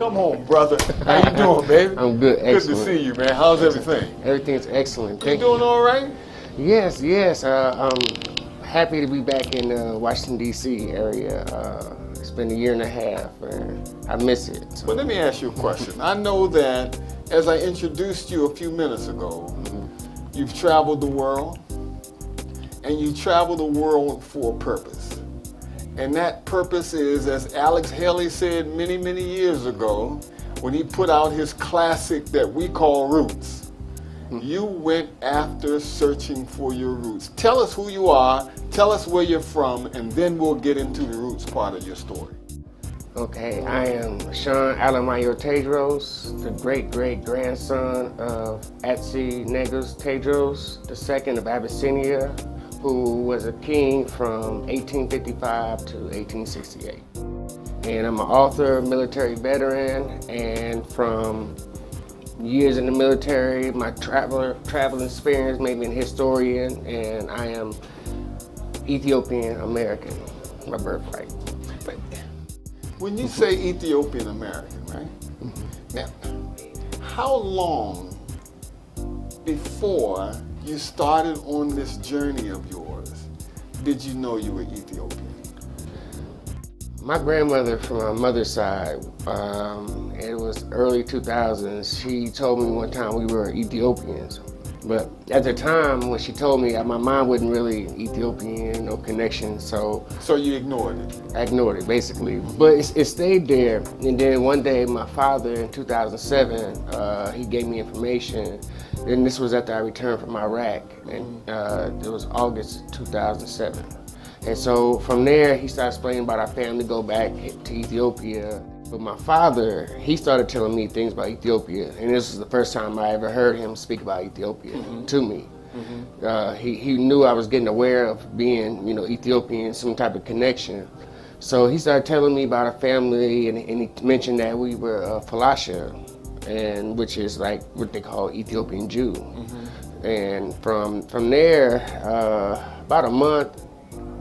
Come on, brother. How you doing, baby? I'm good, excellent. Good to see you, man. How's everything? Everything's excellent. You doing all right? Yes. I'm happy to be back in the Washington, D.C. area. It's been 1.5 years, and I miss it. So. Well, let me ask you a question. I know that as I introduced you a few minutes ago, you've traveled the world, and you travel the world for a purpose. And that purpose is, as Alex Haley said many, many years ago, when he put out his classic that we call Roots, you went after searching for your roots. Tell us who you are, tell us where you're from, and then we'll get into the roots part of your story. Okay, I am Sean Alemayehu Tewodros, the great-great-grandson of Alemayehu Tewodros II of Abyssinia, who was a king from 1855 to 1868. And I'm an author, military veteran, and from years in the military, my travel experience made me an historian, and I am Ethiopian American, my birthright. But when you say Ethiopian American, right? Now, how long before you started on this journey of yours did you know you were Ethiopian? My grandmother from my mother's side, it was early 2000s, she told me one time we were Ethiopians. But at the time when she told me, my mom wasn't really Ethiopian, no connection, so... So you ignored it? I ignored it, basically. But it stayed there, and then one day my father in 2007, he gave me information, and this was after I returned from Iraq, and it was August 2007. And so from there, he started explaining about our family go back to Ethiopia. But my father, he started telling me things about Ethiopia, and this was the first time I ever heard him speak about Ethiopia to me. He knew I was getting aware of being, Ethiopian, some type of connection. So he started telling me about our family, and he mentioned that we were Falasha, and which is like what they call Ethiopian Jew. And from there, about a month,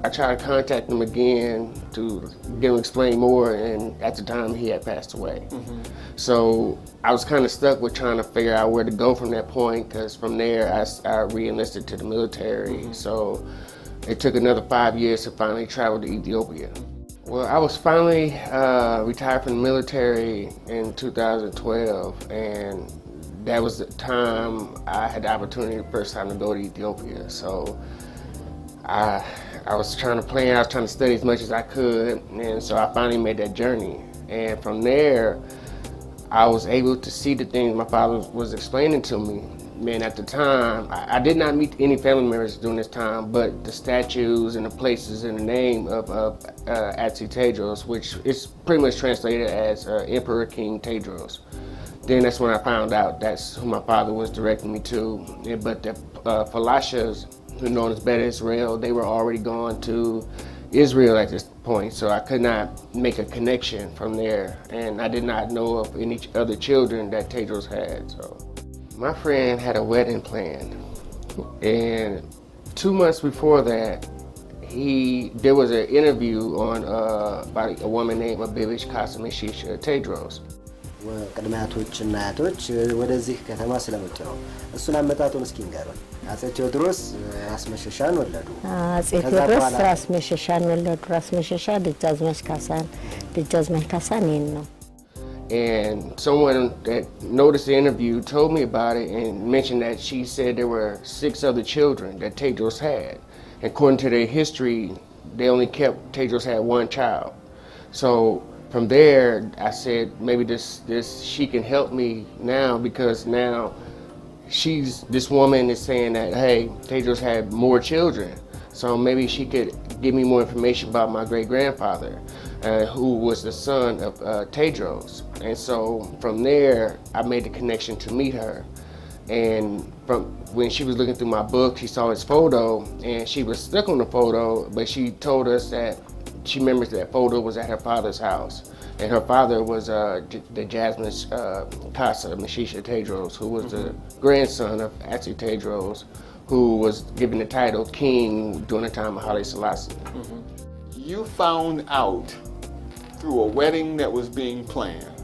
I tried to contact him again to get him to explain more, and at the time he had passed away. So I was kind of stuck with trying to figure out where to go from that point, because from there I re-enlisted to the military. So it took another 5 years to finally travel to Ethiopia. Well, I was finally retired from the military in 2012, and that was the time I had the opportunity the first time to go to Ethiopia. So I was trying to study as much as I could, and so I finally made that journey. And from there, I was able to see the things my father was explaining to me. Man, at the time, I did not meet any family members during this time, but the statues and the places in the name of Alemayehu Tewodros, which is pretty much translated as Emperor King Tewodros. Then that's when I found out that's who my father was directing me to. But the Falashas, who are known as Beta Israel, they were already gone to Israel at this point, so I could not make a connection from there, and I did not know of any other children that Tewodros had. So my friend had a wedding planned, and 2 months before that, there was an interview on by a woman named Abibish Kasameshisha Tewodros. ቅድመ አያቶችና አያቶች ወደዚህ ከተማ ስለመጡ ነው። እሱን አመጣጡን እስኪ ንገሩን። አፄ ቴዎድሮስ ራስ መሸሻን ወለዱ። አፄ ቴዎድሮስ ራስ መሸሻን ወለዱ። ራስ መሸሻ ደጃዝማች ካሳን ይሄን ነው። And someone that noticed the interview told me about it and mentioned that she said there were 6 other children that Tewodros had. According to their history, Tewodros had 1 child. So from there, I said maybe she can help me now, because now this woman is saying that, hey, Tewodros had more children. So maybe she could give me more information about my great-grandfather, who was the son of Tewodros. And so from there, I made the connection to meet her. And when she was looking through my book, she saw his photo, and she was stuck on the photo, but she told us that she remembers that photo was at her father's house. And her father was the Jasmine Casa Meshisha Tewodros, who was the grandson of Alemayehu Tewodros, who was given the title king during the time of Haile Selassie. You found out through a wedding that was being planned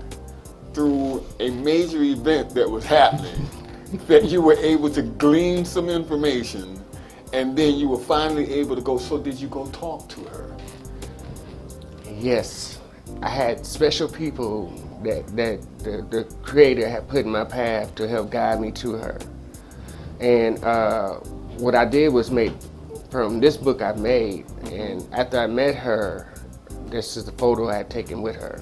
through a major event that was happening that you were able to glean some information, and then you were finally able to go. So did you go talk to her? Yes, I had special people that the Creator had put in my path to help guide me to her. And what I did was make, from this book I made, and after I met her, this is the photo I had taken with her,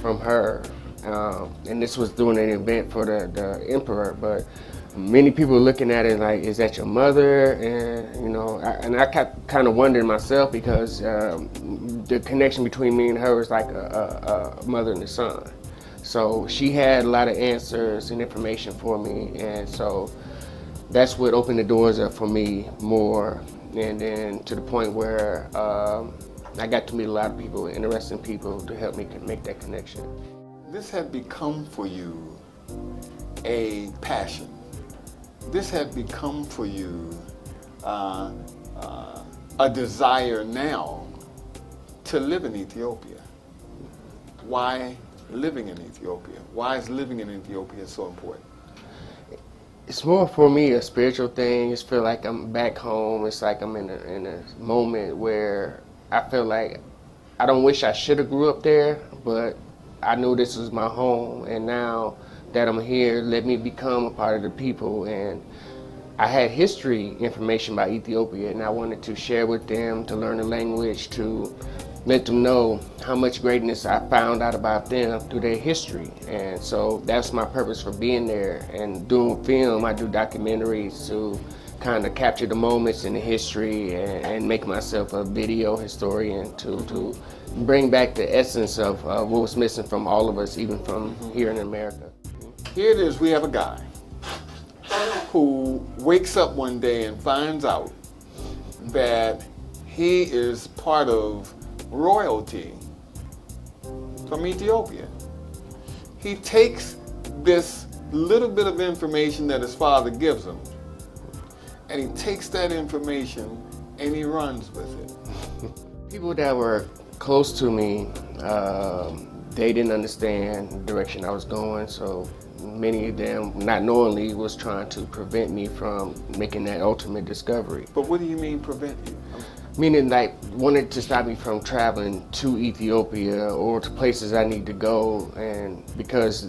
from her. And this was during an event for the emperor, but many people were looking at it like, is that your mother? And you know, I kept kind of wondering myself, because the connection between me and her was like a mother and a son. So she had a lot of answers and information for me, and so that's what opened the doors up for me more, and then to the point where I got to meet a lot of people, interesting people, to help me make that connection. This had become for you a passion. This had become for you a desire now to live in Ethiopia. Why living in Ethiopia? Why is living in Ethiopia so important? It's more for me a spiritual thing. It's feel like I'm back home. It's like I'm in a moment where I feel like I don't wish I should have grew up there, but I knew this was my home, and now that I'm here, let me become a part of the people. And I had history information about Ethiopia, and I wanted to share with them, to learn the language, to let them know how much greatness I found out about them through their history. And so that's my purpose for being there. And doing film, I do documentaries to kind of capture the moments in the history and make myself a video historian to bring back the essence of what was missing from all of us, even from here in America. Here it is, we have a guy who wakes up one day and finds out that he is part of royalty from Ethiopia. He takes this little bit of information that his father gives him, and he takes that information and he runs with it. People that were close to me, they didn't understand the direction I was going, so many of them, not knowingly, was trying to prevent me from making that ultimate discovery. But what do you mean prevent you? Meaning, like, wanted to stop me from traveling to Ethiopia or to places I need to go. And because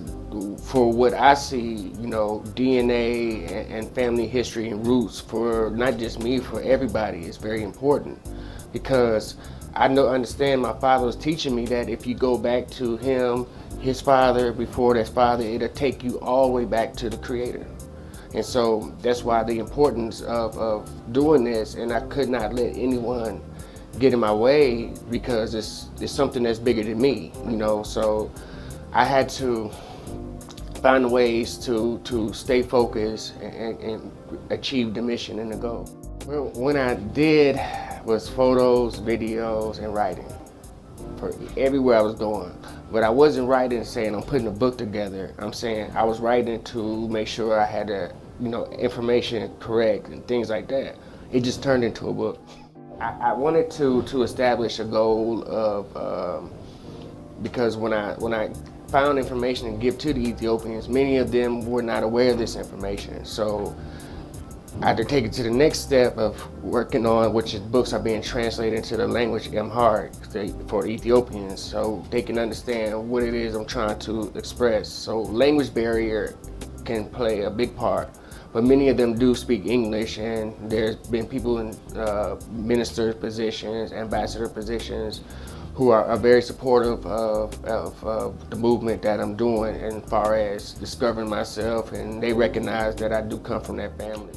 for what I see, you know, DNA and family history and roots, for not just me, for everybody, is very important. Because I understand my father was teaching me that if you go back to him, his father, before that father, it'll take you all the way back to the Creator. And so that's why the importance of doing this, and I could not let anyone get in my way, because it's something that's bigger than me, you know. So I had to find ways to stay focused and achieve the mission and the goal. Well, when I did was photos, videos, and writing for everywhere I was going. But I wasn't writing saying I'm putting a book together. I'm saying I was writing to make sure I had the, you know, information correct and things like that. It just turned into a book. I wanted to establish a goal of because when I found information and give to the Ethiopians, many of them were not aware of this information. So I had to take it to the next step of working on, which is books are being translated into the language Amharic for Ethiopians, so they can understand what it is I'm trying to express. So language barrier can play a big part, but many of them do speak English, and there's been people in minister positions, ambassador positions, who are very supportive of the movement that I'm doing as far as discovering myself, and they recognize that I do come from that family.